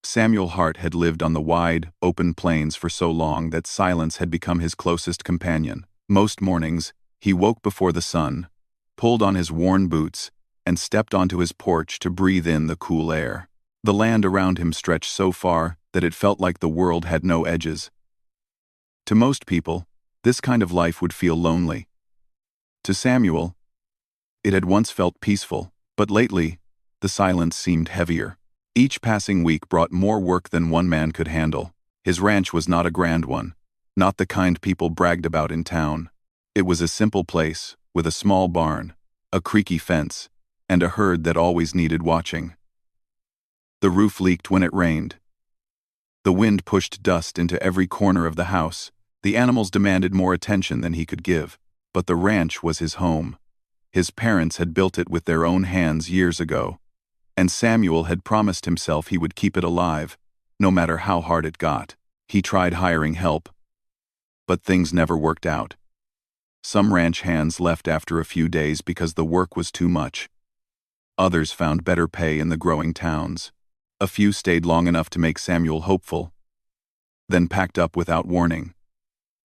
Samuel Hart had lived on the wide, open plains for so long that silence had become his closest companion. Most mornings, he woke before the sun, pulled on his worn boots, and stepped onto his porch to breathe in the cool air. The land around him stretched so far that it felt like the world had no edges. To most people, this kind of life would feel lonely. To Samuel, it had once felt peaceful, but lately, the silence seemed heavier. Each passing week brought more work than one man could handle. His ranch was not a grand one, not the kind people bragged about in town. It was a simple place, with a small barn, a creaky fence, and a herd that always needed watching. The roof leaked when it rained. The wind pushed dust into every corner of the house. The animals demanded more attention than he could give, but the ranch was his home. His parents had built it with their own hands years ago, and Samuel had promised himself he would keep it alive, no matter how hard it got. He tried hiring help, but things never worked out. Some ranch hands left after a few days because the work was too much. Others found better pay in the growing towns. A few stayed long enough to make Samuel hopeful, then packed up without warning.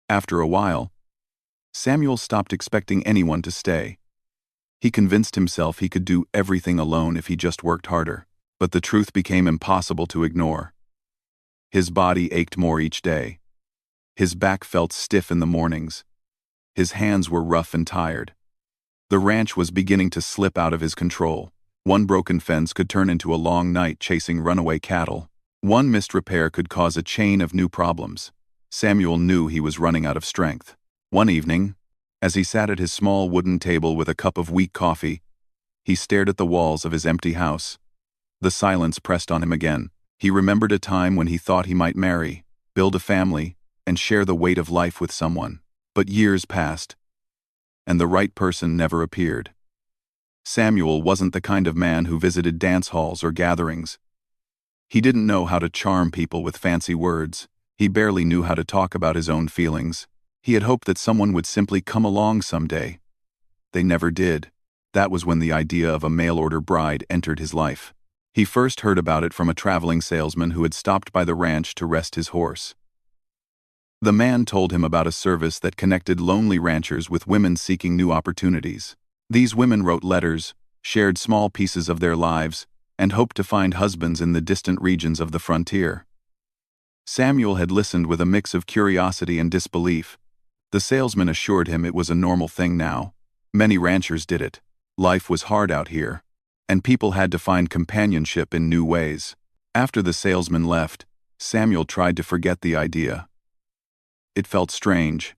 After a while, Samuel stopped expecting anyone to stay. He convinced himself he could do everything alone if he just worked harder, but the truth became impossible to ignore. His body ached more each day. His back felt stiff in the mornings. His hands were rough and tired. The ranch was beginning to slip out of his control. One broken fence could turn into a long night chasing runaway cattle. One missed repair could cause a chain of new problems. Samuel knew he was running out of strength. One evening, as he sat at his small wooden table with a cup of weak coffee, he stared at the walls of his empty house. The silence pressed on him again. He remembered a time when he thought he might marry, build a family, and share the weight of life with someone. But years passed, and the right person never appeared. Samuel wasn't the kind of man who visited dance halls or gatherings. He didn't know how to charm people with fancy words. He barely knew how to talk about his own feelings. He had hoped that someone would simply come along someday. They never did. That was when the idea of a mail-order bride entered his life. He first heard about it from a traveling salesman who had stopped by the ranch to rest his horse. The man told him about a service that connected lonely ranchers with women seeking new opportunities. These women wrote letters, shared small pieces of their lives, and hoped to find husbands in the distant regions of the frontier. Samuel had listened with a mix of curiosity and disbelief. The salesman assured him it was a normal thing now. Many ranchers did it. Life was hard out here, and people had to find companionship in new ways. After the salesman left, Samuel tried to forget the idea. It felt strange.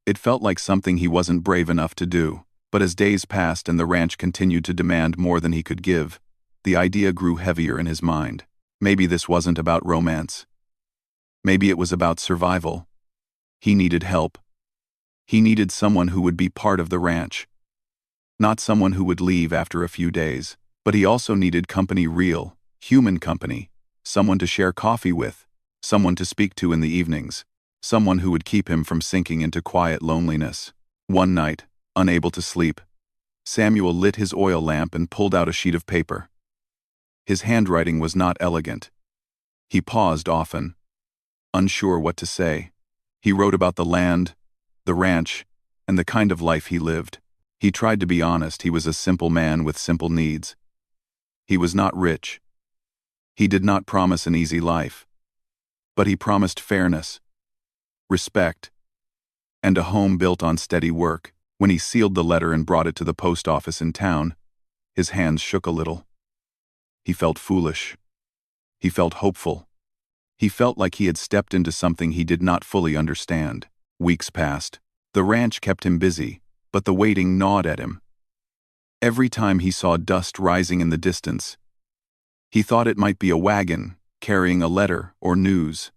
It felt like something he wasn't brave enough to do. But as days passed and the ranch continued to demand more than he could give, the idea grew heavier in his mind. Maybe this wasn't about romance. Maybe it was about survival. He needed help. He needed someone who would be part of the ranch. Not someone who would leave after a few days, but he also needed company, real, human company. Someone to share coffee with, someone to speak to in the evenings, someone who would keep him from sinking into quiet loneliness. One night, unable to sleep, Samuel lit his oil lamp and pulled out a sheet of paper. His handwriting was not elegant. He paused often, unsure what to say. He wrote about the land, the ranch, and the kind of life he lived. He tried to be honest. He was a simple man with simple needs. He was not rich. He did not promise an easy life. But he promised fairness, respect, and a home built on steady work. When he sealed the letter and brought it to the post office in town, his hands shook a little. He felt foolish. He felt hopeful. He felt like he had stepped into something he did not fully understand. Weeks passed. The ranch kept him busy, but the waiting gnawed at him. Every time he saw dust rising in the distance, he thought it might be a wagon carrying a letter or news.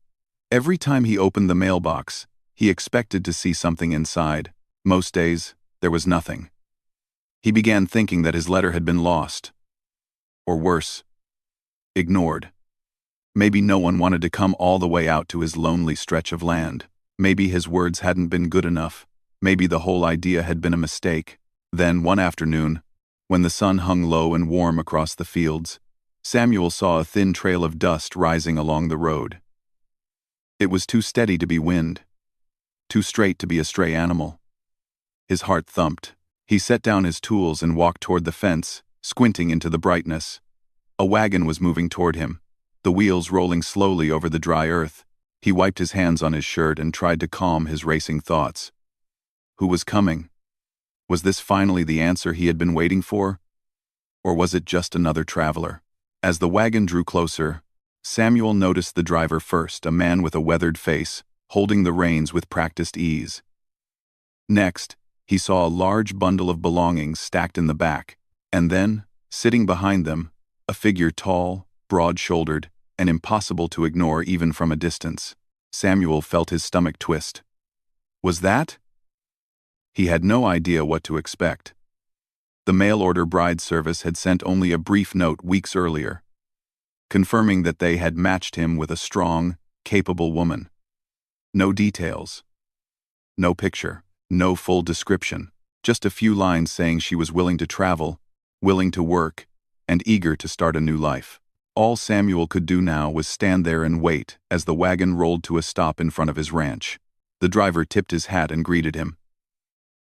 Every time he opened the mailbox, he expected to see something inside. Most days, there was nothing. He began thinking that his letter had been lost. Or worse, ignored. Maybe no one wanted to come all the way out to his lonely stretch of land. Maybe his words hadn't been good enough. Maybe the whole idea had been a mistake. Then, one afternoon, when the sun hung low and warm across the fields, Samuel saw a thin trail of dust rising along the road. It was too steady to be wind, too straight to be a stray animal. His heart thumped. He set down his tools and walked toward the fence, squinting into the brightness. A wagon was moving toward him, the wheels rolling slowly over the dry earth. He wiped his hands on his shirt and tried to calm his racing thoughts. Who was coming? Was this finally the answer he had been waiting for? Or was it just another traveler? As the wagon drew closer, Samuel noticed the driver first, a man with a weathered face, holding the reins with practiced ease. Next, he saw a large bundle of belongings stacked in the back, and then, sitting behind them, a figure tall, broad-shouldered, and impossible to ignore even from a distance. Samuel felt his stomach twist. Was that? He had no idea what to expect. The mail-order bride service had sent only a brief note weeks earlier, confirming that they had matched him with a strong, capable woman. No details. No picture. No full description. Just a few lines saying she was willing to travel, willing to work, and eager to start a new life. All Samuel could do now was stand there and wait as the wagon rolled to a stop in front of his ranch. The driver tipped his hat and greeted him.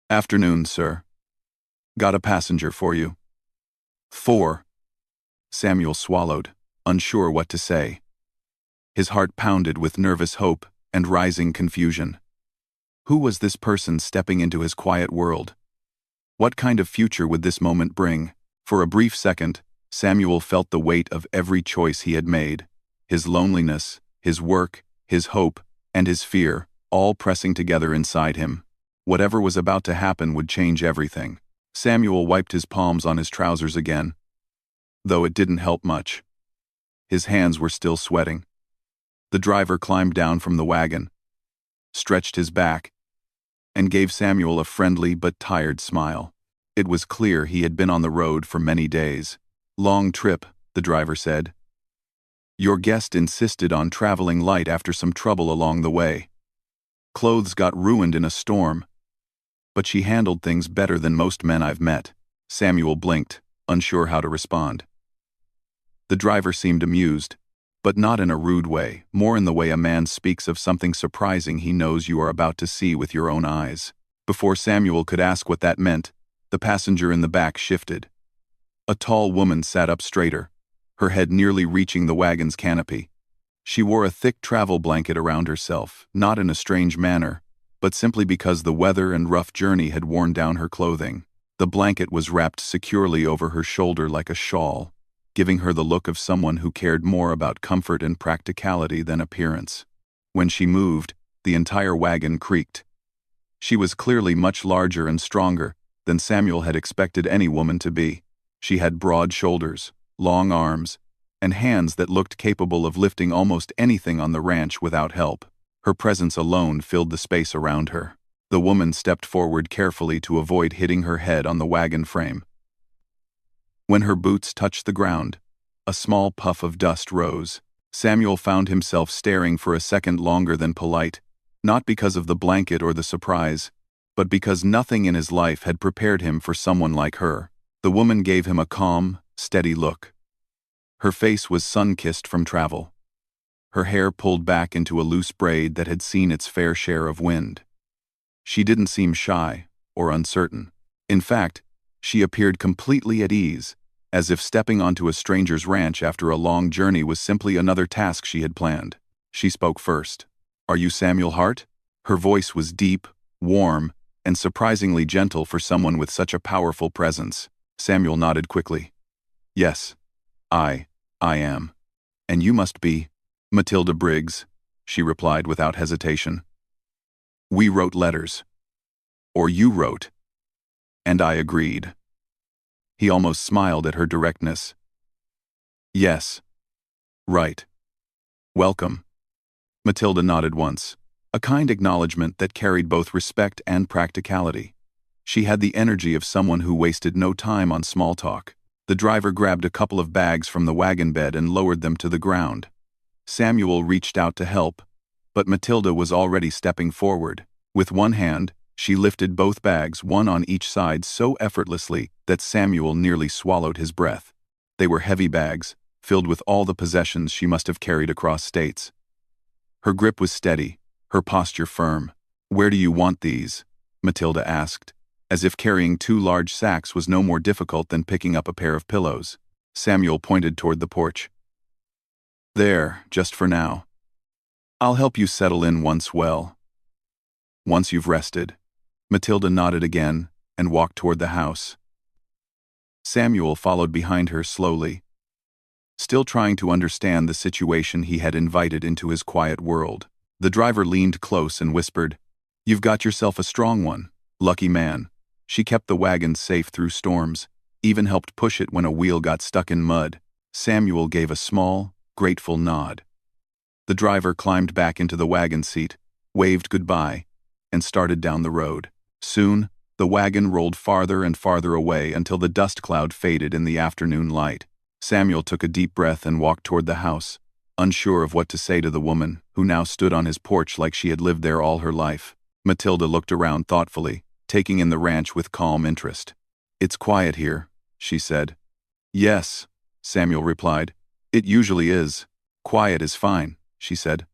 "Afternoon, sir. Got a passenger for you." "4." Samuel swallowed, unsure what to say. His heart pounded with nervous hope and rising confusion. Who was this person stepping into his quiet world? What kind of future would this moment bring? For a brief second, Samuel felt the weight of every choice he had made. His loneliness, his work, his hope, and his fear, all pressing together inside him. Whatever was about to happen would change everything. Samuel wiped his palms on his trousers again, though it didn't help much. His hands were still sweating. The driver climbed down from the wagon, stretched his back, and gave Samuel a friendly but tired smile. It was clear he had been on the road for many days. "Long trip," the driver said. "Your guest insisted on traveling light after some trouble along the way. Clothes got ruined in a storm, but she handled things better than most men I've met." Samuel blinked, unsure how to respond. The driver seemed amused, but not in a rude way, more in the way a man speaks of something surprising he knows you are about to see with your own eyes. Before Samuel could ask what that meant, the passenger in the back shifted. A tall woman sat up straighter, her head nearly reaching the wagon's canopy. She wore a thick travel blanket around herself, not in a strange manner, but simply because the weather and rough journey had worn down her clothing. The blanket was wrapped securely over her shoulder like a shawl, giving her the look of someone who cared more about comfort and practicality than appearance. When she moved, the entire wagon creaked. She was clearly much larger and stronger than Samuel had expected any woman to be. She had broad shoulders, long arms, and hands that looked capable of lifting almost anything on the ranch without help. Her presence alone filled the space around her. The woman stepped forward carefully to avoid hitting her head on the wagon frame. When her boots touched the ground, a small puff of dust rose. Samuel found himself staring for a second longer than polite, not because of the blanket or the surprise, but because nothing in his life had prepared him for someone like her. The woman gave him a calm, steady look. Her face was sun-kissed from travel, her hair pulled back into a loose braid that had seen its fair share of wind. She didn't seem shy or uncertain. In fact, she appeared completely at ease, as if stepping onto a stranger's ranch after a long journey was simply another task she had planned. She spoke first. "Are you Samuel Hart?" Her voice was deep, warm, and surprisingly gentle for someone with such a powerful presence. Samuel nodded quickly. "Yes, I am. And you must be Matilda Briggs," she replied without hesitation. "We wrote letters. Or you wrote. And I agreed." He almost smiled at her directness. "Yes. Right. Welcome." Matilda nodded once, a kind acknowledgement that carried both respect and practicality. She had the energy of someone who wasted no time on small talk. The driver grabbed a couple of bags from the wagon bed and lowered them to the ground. Samuel reached out to help, but Matilda was already stepping forward. With one hand, she lifted both bags, one on each side, so effortlessly that Samuel nearly swallowed his breath. They were heavy bags, filled with all the possessions she must have carried across states. Her grip was steady, her posture firm. "Where do you want these?" Matilda asked, as if carrying 2 large sacks was no more difficult than picking up a pair of pillows. Samuel pointed toward the porch. "There, just for now. I'll help you settle in once you've rested." Matilda nodded again and walked toward the house. Samuel followed behind her slowly, still trying to understand the situation he had invited into his quiet world. The driver leaned close and whispered, "You've got yourself a strong one. Lucky man." She kept the wagon safe through storms, even helped push it when a wheel got stuck in mud. Samuel gave a small, grateful nod. The driver climbed back into the wagon seat, waved goodbye, and started down the road. Soon, the wagon rolled farther and farther away until the dust cloud faded in the afternoon light. Samuel took a deep breath and walked toward the house, unsure of what to say to the woman who now stood on his porch like she had lived there all her life. Matilda looked around thoughtfully, taking in the ranch with calm interest. "It's quiet here," she said. "Yes," Samuel replied. "It usually is. Quiet is fine," she said.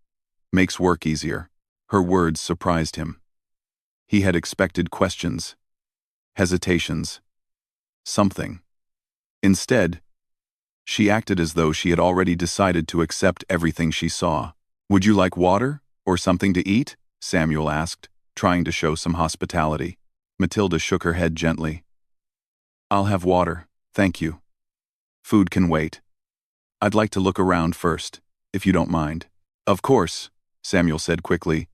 "Makes work easier." Her words surprised him. He had expected questions, hesitations, something. Instead, she acted as though she had already decided to accept everything she saw. "Would you like water, or something to eat?" Samuel asked, trying to show some hospitality. Matilda shook her head gently. "I'll have water, thank you. Food can wait. I'd like to look around first, if you don't mind." "Of course," Samuel said quickly.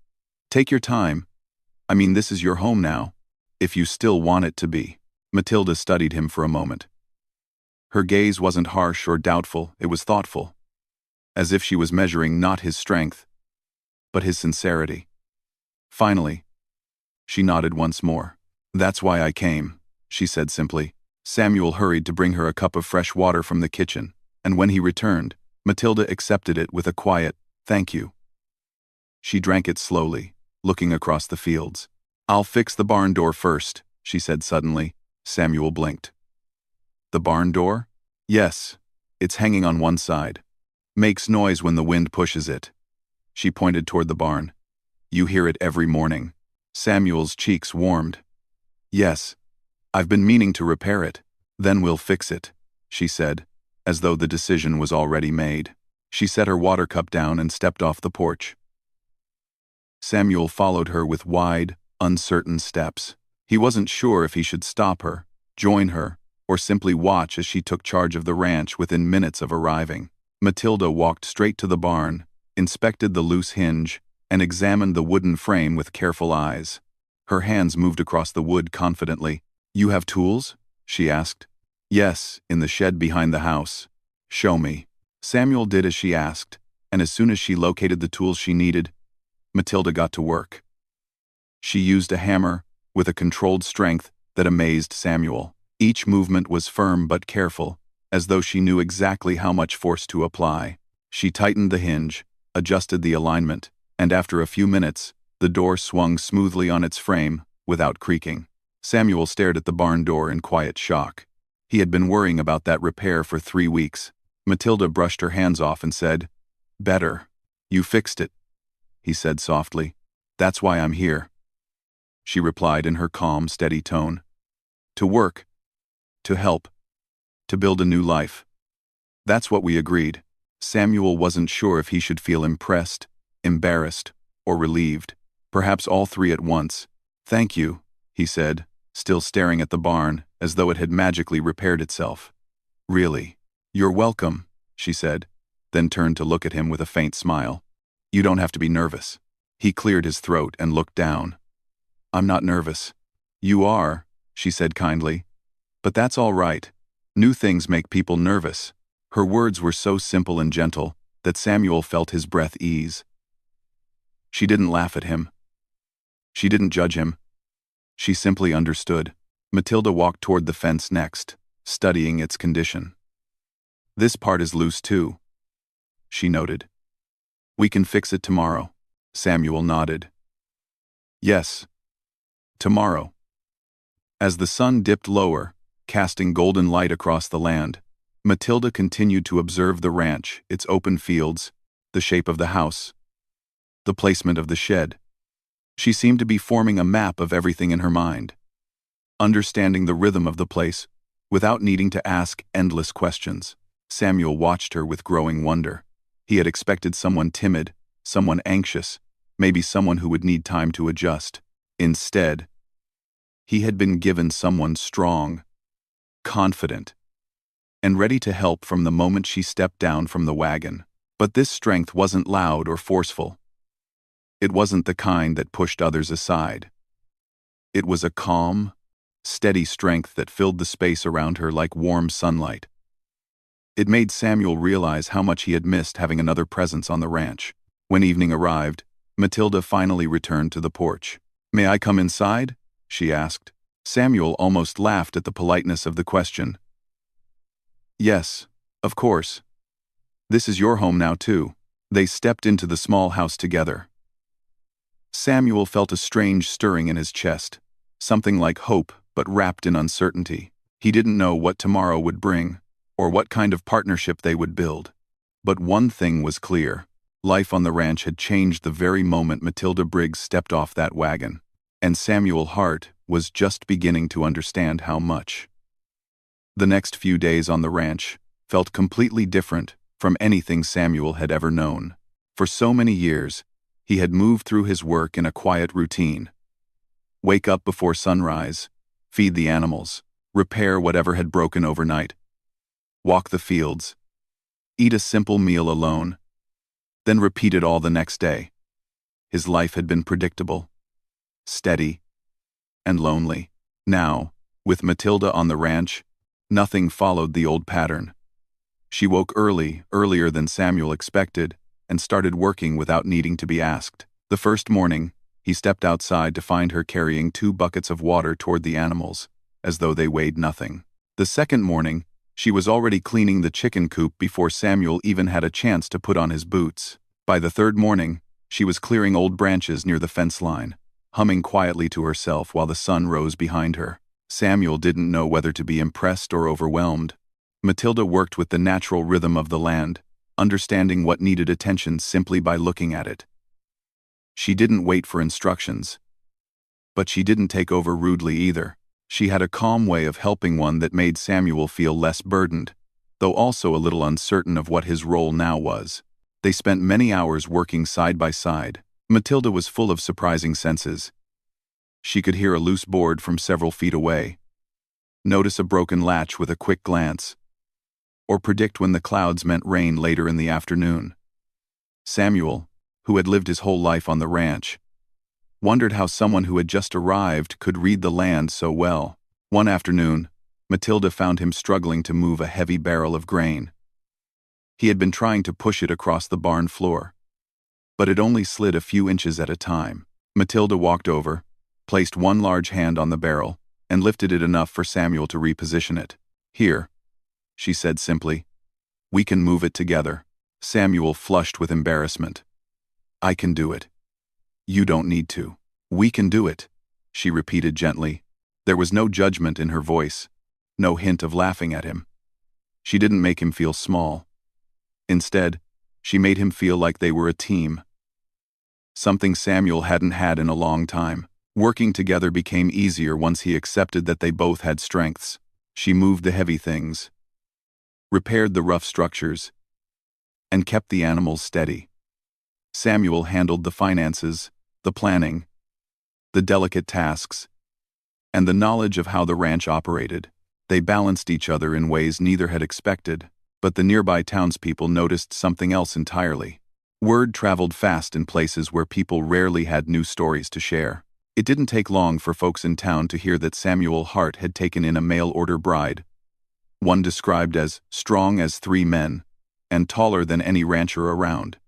"Take your time. I mean, this is your home now, if you still want it to be." Matilda studied him for a moment. Her gaze wasn't harsh or doubtful, it was thoughtful, as if she was measuring not his strength, but his sincerity. Finally, she nodded once more. "That's why I came," she said simply. Samuel hurried to bring her a cup of fresh water from the kitchen, and when he returned, Matilda accepted it with a quiet, "Thank you." She drank it slowly, looking across the fields. "I'll fix the barn door first," she said suddenly. Samuel blinked. "The barn door?" "Yes. It's hanging on one side. Makes noise when the wind pushes it." She pointed toward the barn. "You hear it every morning." Samuel's cheeks warmed. "Yes. I've been meaning to repair it. Then we'll fix it," she said, as though the decision was already made. She set her water cup down and stepped off the porch. Samuel followed her with wide, uncertain steps. He wasn't sure if he should stop her, join her, or simply watch as she took charge of the ranch within minutes of arriving. Matilda walked straight to the barn, inspected the loose hinge, and examined the wooden frame with careful eyes. Her hands moved across the wood confidently. "You have tools?" she asked. "Yes, in the shed behind the house." "Show me." Samuel did as she asked, and as soon as she located the tools she needed, Matilda got to work. She used a hammer with a controlled strength that amazed Samuel. Each movement was firm but careful, as though she knew exactly how much force to apply. She tightened the hinge, adjusted the alignment, and after a few minutes, the door swung smoothly on its frame without creaking. Samuel stared at the barn door in quiet shock. He had been worrying about that repair for 3 weeks. Matilda brushed her hands off and said, "Better. You fixed it," he said softly. "That's why I'm here." She replied in her calm, steady tone. "To work. To help. To build a new life." That's what we agreed. Samuel wasn't sure if he should feel impressed, embarrassed, or relieved. Perhaps all three at once. "Thank you," he said, still staring at the barn as though it had magically repaired itself. "Really?" "You're welcome," she said, then turned to look at him with a faint smile. "You don't have to be nervous." He cleared his throat and looked down. "I'm not nervous." "You are," she said kindly. "But that's all right. New things make people nervous." Her words were so simple and gentle that Samuel felt his breath ease. She didn't laugh at him. She didn't judge him. She simply understood. Matilda walked toward the fence next, studying its condition. "This part is loose too," she noted. "We can fix it tomorrow." Samuel nodded. "Yes. Tomorrow." As the sun dipped lower, casting golden light across the land, Matilda continued to observe the ranch, its open fields, the shape of the house, the placement of the shed. She seemed to be forming a map of everything in her mind, understanding the rhythm of the place, without needing to ask endless questions. Samuel watched her with growing wonder. He had expected someone timid, someone anxious, maybe someone who would need time to adjust. Instead, he had been given someone strong, confident, and ready to help from the moment she stepped down from the wagon. But this strength wasn't loud or forceful. It wasn't the kind that pushed others aside. It was a calm, steady strength that filled the space around her like warm sunlight. It made Samuel realize how much he had missed having another presence on the ranch. When evening arrived, Matilda finally returned to the porch. "May I come inside?" she asked. Samuel almost laughed at the politeness of the question. "Yes, of course. This is your home now too." They stepped into the small house together. Samuel felt a strange stirring in his chest, something like hope but wrapped in uncertainty. He didn't know what tomorrow would bring, or what kind of partnership they would build. But one thing was clear. Life on the ranch had changed the very moment Matilda Briggs stepped off that wagon, and Samuel Hart was just beginning to understand how much. The next few days on the ranch felt completely different from anything Samuel had ever known. For so many years, he had moved through his work in a quiet routine. Wake up before sunrise, feed the animals, repair whatever had broken overnight, walk the fields, eat a simple meal alone, then repeat it all the next day. His life had been predictable, steady, and lonely. Now, with Matilda on the ranch, nothing followed the old pattern. She woke early, earlier than Samuel expected, and started working without needing to be asked. The first morning, he stepped outside to find her carrying 2 buckets of water toward the animals, as though they weighed nothing. The second morning, she was already cleaning the chicken coop before Samuel even had a chance to put on his boots. By the third morning, she was clearing old branches near the fence line, humming quietly to herself while the sun rose behind her. Samuel didn't know whether to be impressed or overwhelmed. Matilda worked with the natural rhythm of the land, understanding what needed attention simply by looking at it. She didn't wait for instructions, but she didn't take over rudely either. She had a calm way of helping one that made Samuel feel less burdened, though also a little uncertain of what his role now was. They spent many hours working side by side. Matilda was full of surprising senses. She could hear a loose board from several feet away, notice a broken latch with a quick glance, or predict when the clouds meant rain later in the afternoon. Samuel, who had lived his whole life on the ranch, wondered how someone who had just arrived could read the land so well. One afternoon, Matilda found him struggling to move a heavy barrel of grain. He had been trying to push it across the barn floor, but it only slid a few inches at a time. Matilda walked over, placed one large hand on the barrel, and lifted it enough for Samuel to reposition it. "Here," she said simply. "We can move it together." Samuel flushed with embarrassment. "I can do it. You don't need to." "We can do it," she repeated gently. There was no judgment in her voice, no hint of laughing at him. She didn't make him feel small. Instead, she made him feel like they were a team. Something Samuel hadn't had in a long time. Working together became easier once he accepted that they both had strengths. She moved the heavy things, repaired the rough structures, and kept the animals steady. Samuel handled the finances, the planning, the delicate tasks, and the knowledge of how the ranch operated. They balanced each other in ways neither had expected, but the nearby townspeople noticed something else entirely. Word traveled fast in places where people rarely had new stories to share. It didn't take long for folks in town to hear that Samuel Hart had taken in a mail-order bride, one described as strong as 3 men, and taller than any rancher around.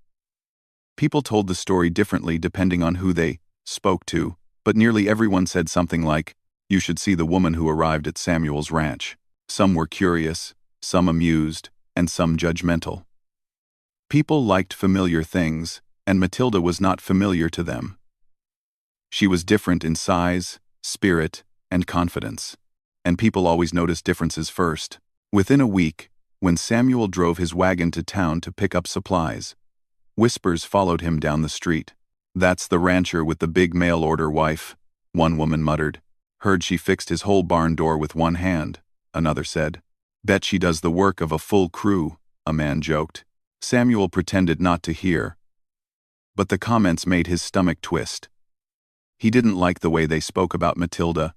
People told the story differently depending on who they spoke to, but nearly everyone said something like, "You should see the woman who arrived at Samuel's ranch." Some were curious, some amused, and some judgmental. People liked familiar things, and Matilda was not familiar to them. She was different in size, spirit, and confidence, and people always noticed differences first. Within a week, when Samuel drove his wagon to town to pick up supplies. Whispers followed him down the street. "That's the rancher with the big mail-order wife," one woman muttered. "Heard she fixed his whole barn door with one hand," another said. "Bet she does the work of a full crew," a man joked. Samuel pretended not to hear, but the comments made his stomach twist. He didn't like the way they spoke about Matilda,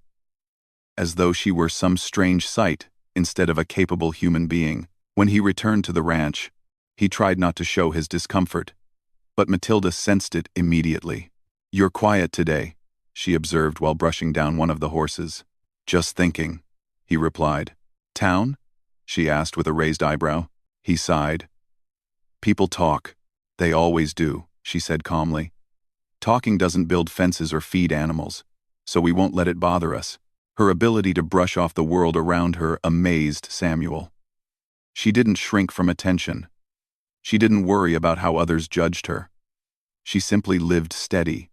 as though she were some strange sight instead of a capable human being. When he returned to the ranch, he tried not to show his discomfort, but Matilda sensed it immediately. "You're quiet today," she observed while brushing down one of the horses. "Just thinking," he replied. "Town?" she asked with a raised eyebrow. He sighed. "People talk. They always do," she said calmly. "Talking doesn't build fences or feed animals, so we won't let it bother us." Her ability to brush off the world around her amazed Samuel. She didn't shrink from attention. She didn't worry about how others judged her. She simply lived steady,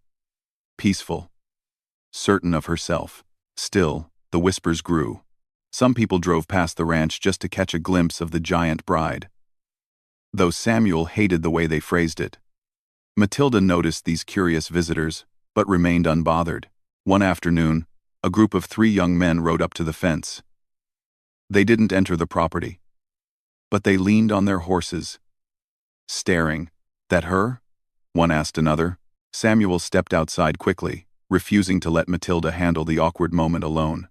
peaceful, certain of herself. Still, the whispers grew. Some people drove past the ranch just to catch a glimpse of the giant bride, though Samuel hated the way they phrased it. Matilda noticed these curious visitors, but remained unbothered. One afternoon, a group of 3 young men rode up to the fence. They didn't enter the property, but they leaned on their horses, staring. "That her?" one asked another. Samuel stepped outside quickly, refusing to let Matilda handle the awkward moment alone.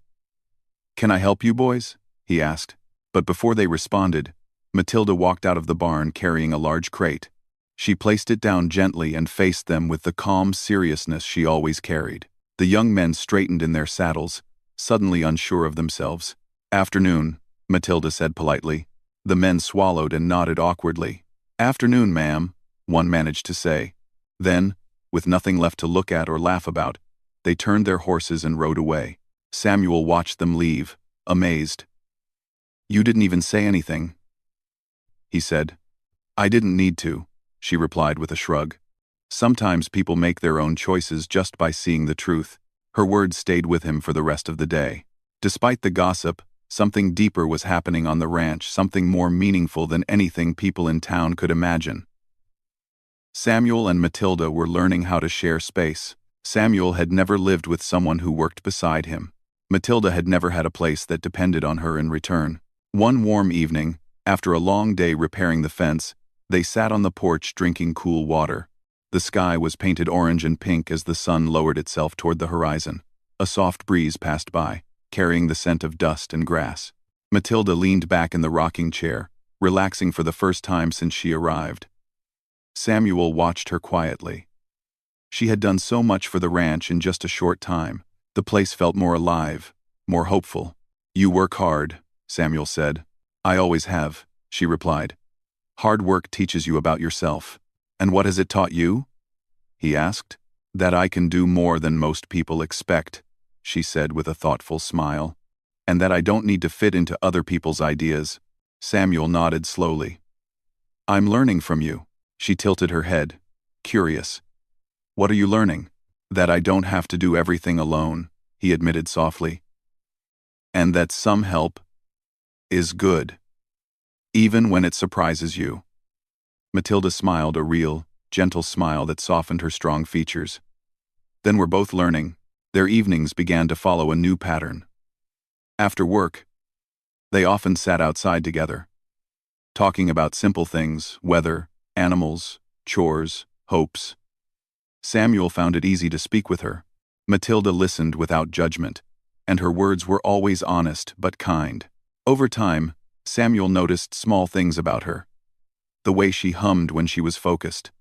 "Can I help you boys?" he asked. But before they responded, Matilda walked out of the barn carrying a large crate. She placed it down gently and faced them with the calm seriousness she always carried. The young men straightened in their saddles, suddenly unsure of themselves. "Afternoon," Matilda said politely. The men swallowed and nodded awkwardly. "Afternoon, ma'am," one managed to say. Then, with nothing left to look at or laugh about, they turned their horses and rode away. Samuel watched them leave, amazed. "You didn't even say anything," he said. "I didn't need to," she replied with a shrug. "Sometimes people make their own choices just by seeing the truth." Her words stayed with him for the rest of the day. Despite the gossip, something deeper was happening on the ranch, something more meaningful than anything people in town could imagine. Samuel and Matilda were learning how to share space. Samuel had never lived with someone who worked beside him. Matilda had never had a place that depended on her in return. One warm evening, after a long day repairing the fence, they sat on the porch drinking cool water. The sky was painted orange and pink as the sun lowered itself toward the horizon. A soft breeze passed by, carrying the scent of dust and grass. Matilda leaned back in the rocking chair, relaxing for the first time since she arrived. Samuel watched her quietly. She had done so much for the ranch in just a short time. The place felt more alive, more hopeful. "You work hard," Samuel said. "I always have," she replied. "Hard work teaches you about yourself." "And what has it taught you?" he asked. "That I can do more than most people expect," she said with a thoughtful smile. "And that I don't need to fit into other people's ideas." Samuel nodded slowly. "I'm learning from you." She tilted her head, curious. "What are you learning?" "That I don't have to do everything alone," he admitted softly. "And that some help is good, even when it surprises you." Matilda smiled, a real, gentle smile that softened her strong features. "Then we're both learning." Their evenings began to follow a new pattern. After work, they often sat outside together, talking about simple things, weather, animals, chores, hopes. Samuel found it easy to speak with her. Matilda listened without judgment, and her words were always honest but kind. Over time, Samuel noticed small things about her. The way she hummed when she was focused.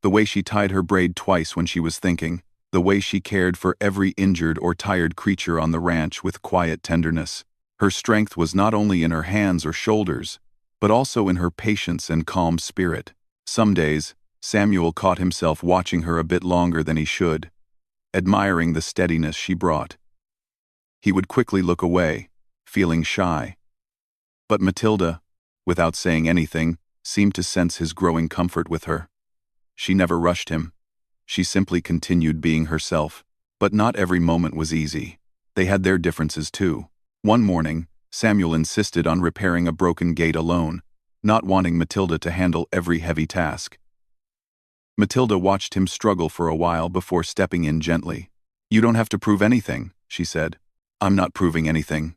The way she tied her braid twice when she was thinking. The way she cared for every injured or tired creature on the ranch with quiet tenderness. Her strength was not only in her hands or shoulders, but also in her patience and calm spirit. Some days, Samuel caught himself watching her a bit longer than he should, admiring the steadiness she brought. He would quickly look away, feeling shy. But Matilda, without saying anything, seemed to sense his growing comfort with her. She never rushed him. She simply continued being herself. But not every moment was easy. They had their differences too. One morning, Samuel insisted on repairing a broken gate alone, not wanting Matilda to handle every heavy task. Matilda watched him struggle for a while before stepping in gently. "You don't have to prove anything," she said. "I'm not proving anything,"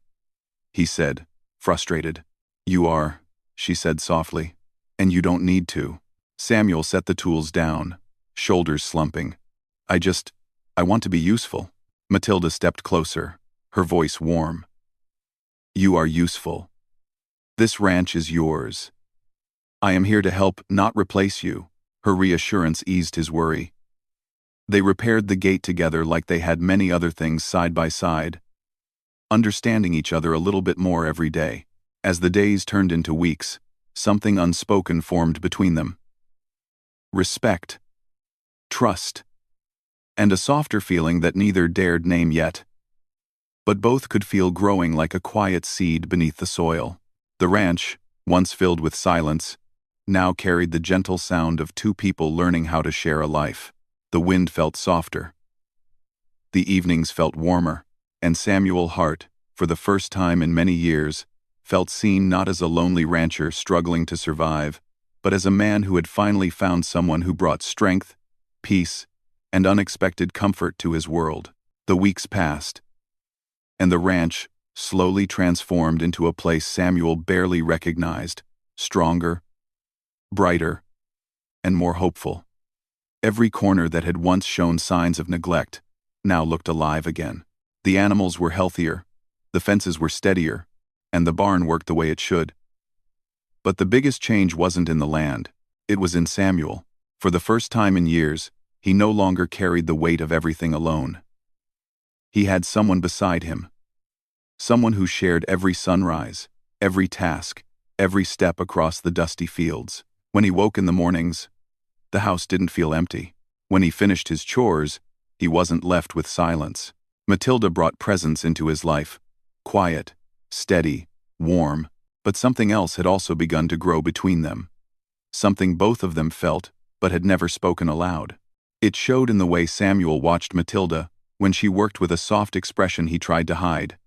he said, frustrated. "You are," she said softly. "And you don't need to." Samuel set the tools down, shoulders slumping. I want to be useful." Matilda stepped closer, her voice warm. "You are useful. This ranch is yours. I am here to help, not replace you." Her reassurance eased his worry. They repaired the gate together like they had many other things side by side, understanding each other a little bit more every day. As the days turned into weeks, something unspoken formed between them. Respect, trust, and a softer feeling that neither dared name yet. But both could feel growing like a quiet seed beneath the soil. The ranch, once filled with silence, now carried the gentle sound of two people learning how to share a life. The wind felt softer. The evenings felt warmer, and Samuel Hart, for the first time in many years, felt seen not as a lonely rancher struggling to survive, but as a man who had finally found someone who brought strength, peace, and unexpected comfort to his world. The weeks passed, and the ranch slowly transformed into a place Samuel barely recognized, stronger, brighter, and more hopeful. Every corner that had once shown signs of neglect now looked alive again. The animals were healthier, the fences were steadier, and the barn worked the way it should. But the biggest change wasn't in the land, it was in Samuel. For the first time in years, he no longer carried the weight of everything alone. He had someone beside him. Someone who shared every sunrise, every task, every step across the dusty fields. When he woke in the mornings, the house didn't feel empty. When he finished his chores, he wasn't left with silence. Matilda brought presence into his life. Quiet, steady, warm, but something else had also begun to grow between them. Something both of them felt, but had never spoken aloud. It showed in the way Samuel watched Matilda when she worked with a soft expression he tried to hide.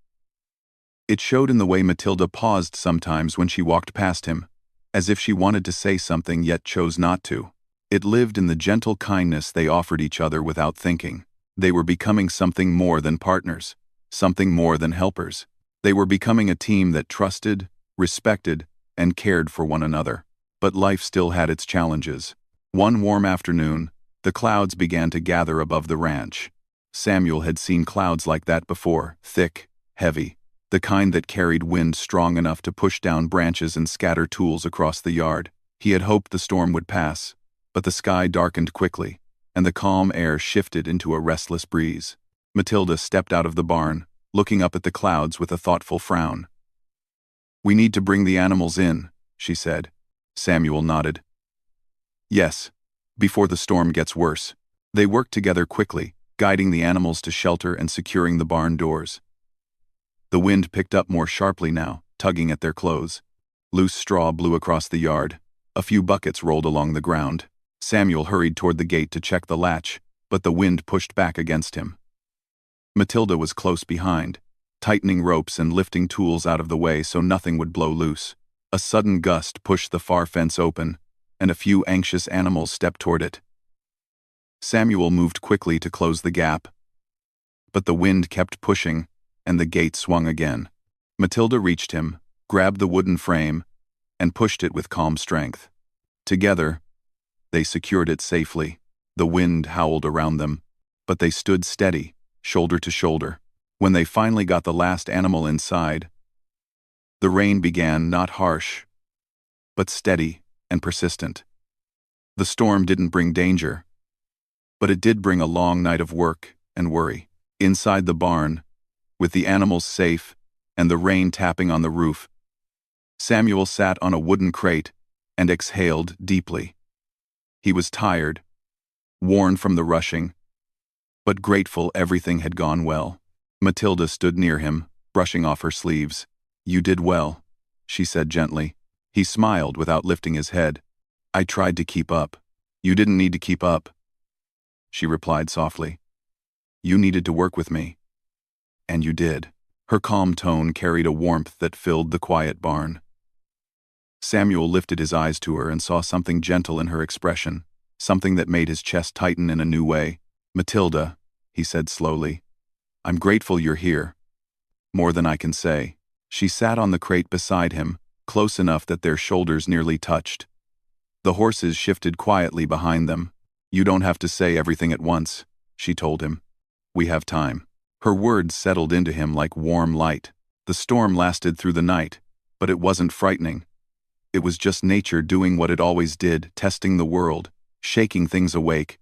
It showed in the way Matilda paused sometimes when she walked past him, as if she wanted to say something yet chose not to. It lived in the gentle kindness they offered each other without thinking. They were becoming something more than partners, something more than helpers. They were becoming a team that trusted, respected, and cared for one another. But life still had its challenges. One warm afternoon, the clouds began to gather above the ranch. Samuel had seen clouds like that before, thick, heavy, the kind that carried wind strong enough to push down branches and scatter tools across the yard. He had hoped the storm would pass, but the sky darkened quickly, and the calm air shifted into a restless breeze. Matilda stepped out of the barn, looking up at the clouds with a thoughtful frown. "We need to bring the animals in," she said. Samuel nodded. "Yes, before the storm gets worse." They worked together quickly, guiding the animals to shelter and securing the barn doors. The wind picked up more sharply now, tugging at their clothes. Loose straw blew across the yard. A few buckets rolled along the ground. Samuel hurried toward the gate to check the latch, but the wind pushed back against him. Matilda was close behind, tightening ropes and lifting tools out of the way so nothing would blow loose. A sudden gust pushed the far fence open, and a few anxious animals stepped toward it. Samuel moved quickly to close the gap, but the wind kept pushing, and the gate swung again. Matilda reached him, grabbed the wooden frame, and pushed it with calm strength. Together, they secured it safely. The wind howled around them, but they stood steady, shoulder to shoulder. When they finally got the last animal inside, the rain began, not harsh, but steady and persistent. The storm didn't bring danger, but it did bring a long night of work and worry. Inside the barn, with the animals safe and the rain tapping on the roof, Samuel sat on a wooden crate and exhaled deeply. He was tired, worn from the rushing, but grateful everything had gone well. Matilda stood near him, brushing off her sleeves. "You did well," she said gently. He smiled without lifting his head. "I tried to keep up." "You didn't need to keep up," she replied softly. "You needed to work with me. And you did." Her calm tone carried a warmth that filled the quiet barn. Samuel lifted his eyes to her and saw something gentle in her expression, something that made his chest tighten in a new way. "Matilda," he said slowly, "I'm grateful you're here. More than I can say." She sat on the crate beside him, close enough that their shoulders nearly touched. The horses shifted quietly behind them. "You don't have to say everything at once," she told him. "We have time." Her words settled into him like warm light. The storm lasted through the night, but it wasn't frightening. It was just nature doing what it always did, testing the world, shaking things awake,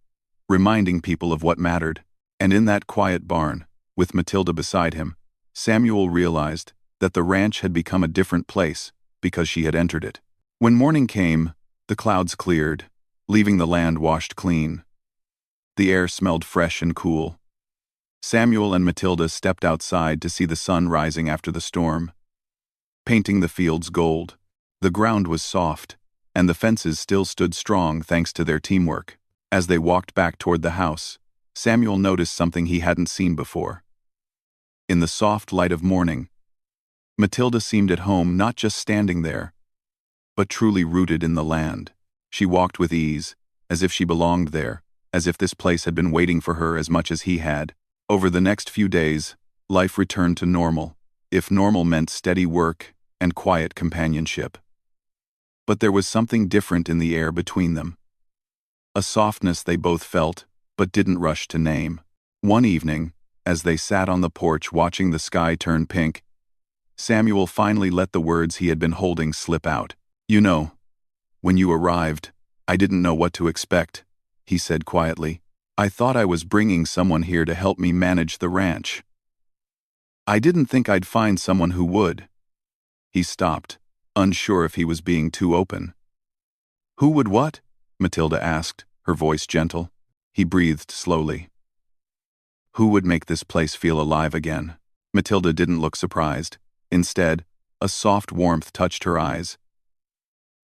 reminding people of what mattered. And in that quiet barn, with Matilda beside him, Samuel realized that the ranch had become a different place because she had entered it. When morning came, the clouds cleared, leaving the land washed clean. The air smelled fresh and cool. Samuel and Matilda stepped outside to see the sun rising after the storm, painting the fields gold. The ground was soft, and the fences still stood strong thanks to their teamwork. As they walked back toward the house, Samuel noticed something he hadn't seen before. In the soft light of morning, Matilda seemed at home, not just standing there, but truly rooted in the land. She walked with ease, as if she belonged there, as if this place had been waiting for her as much as he had. Over the next few days, life returned to normal, if normal meant steady work and quiet companionship. But there was something different in the air between them. A softness they both felt, but didn't rush to name. One evening, as they sat on the porch watching the sky turn pink, Samuel finally let the words he had been holding slip out. "You know, when you arrived, I didn't know what to expect," he said quietly. "I thought I was bringing someone here to help me manage the ranch. I didn't think I'd find someone who would." He stopped, unsure if he was being too open. "Who would what?" Matilda asked, her voice gentle. He breathed slowly. "Who would make this place feel alive again?" Matilda didn't look surprised. Instead, a soft warmth touched her eyes.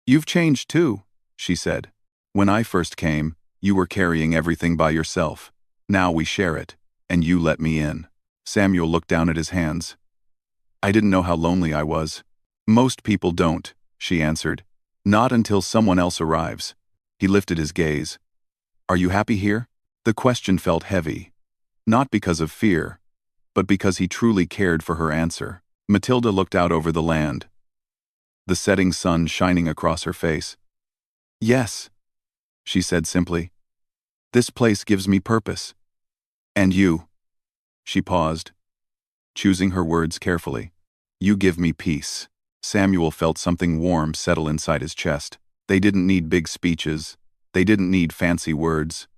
"You've changed too," she said. "When I first came, you were carrying everything by yourself. Now we share it, and you let me in." Samuel looked down at his hands. "I didn't know how lonely I was." "Most people don't," she answered. "Not until someone else arrives." He lifted his gaze. "Are you happy here?" The question felt heavy, not because of fear, but because he truly cared for her answer. Matilda looked out over the land, the setting sun shining across her face. "Yes," she said simply. "This place gives me purpose." "And you?" She paused, choosing her words carefully. "You give me peace." Samuel felt something warm settle inside his chest. They didn't need big speeches. They didn't need fancy words.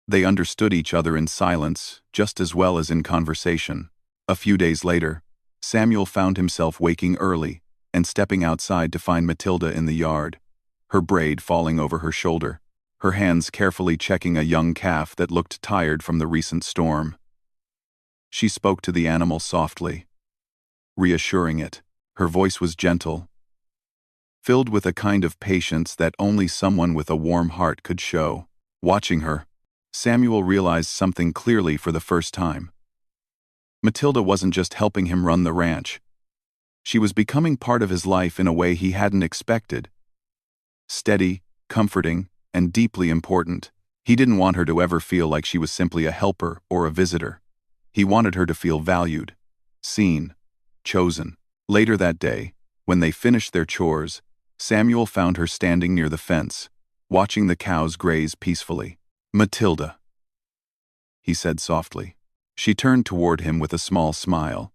They understood each other in silence just as well as in conversation. A few days later, Samuel found himself waking early and stepping outside to find Matilda in the yard, her braid falling over her shoulder, her hands carefully checking a young calf that looked tired from the recent storm. She spoke to the animal softly, reassuring it. Her voice was gentle, filled with a kind of patience that only someone with a warm heart could show. Watching her, Samuel realized something clearly for the first time. Matilda wasn't just helping him run the ranch. She was becoming part of his life in a way he hadn't expected. Steady, comforting, and deeply important. He didn't want her to ever feel like she was simply a helper or a visitor. He wanted her to feel valued, seen, chosen. Later that day, when they finished their chores, Samuel found her standing near the fence, watching the cows graze peacefully. "Matilda," he said softly. She turned toward him with a small smile.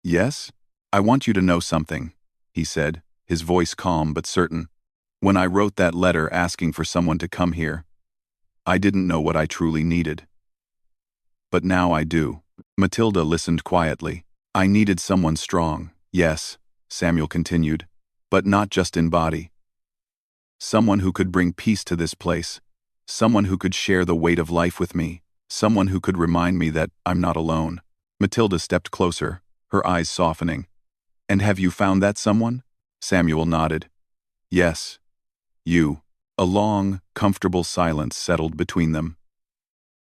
"Yes? I want you to know something," he said, his voice calm but certain. "When I wrote that letter asking for someone to come here, I didn't know what I truly needed. But now I do." Matilda listened quietly. "I needed someone strong, yes," Samuel continued, "but not just in body. Someone who could bring peace to this place, someone who could share the weight of life with me, someone who could remind me that I'm not alone." Matilda stepped closer, her eyes softening. "And have you found that someone?" Samuel nodded. "Yes. You." A long, comfortable silence settled between them.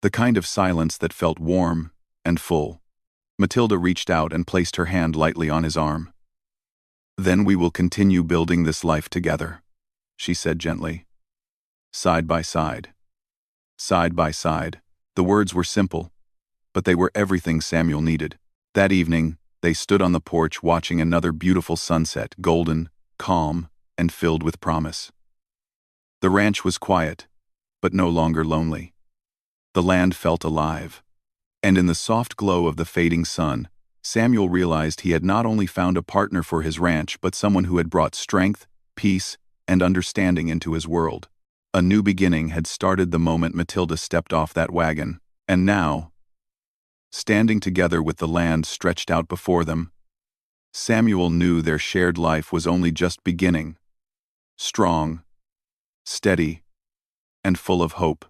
The kind of silence that felt warm and full. Matilda reached out and placed her hand lightly on his arm. Then we will continue building this life together, she said gently. Side by side. Side by side. The words were simple, but they were everything Samuel needed. That evening, they stood on the porch watching another beautiful sunset, golden, calm, and filled with promise. The ranch was quiet, but no longer lonely. The land felt alive, and in the soft glow of the fading sun, Samuel realized he had not only found a partner for his ranch but someone who had brought strength, peace, and understanding into his world. A new beginning had started the moment Matilda stepped off that wagon, and now, standing together with the land stretched out before them, Samuel knew their shared life was only just beginning, strong, steady, and full of hope.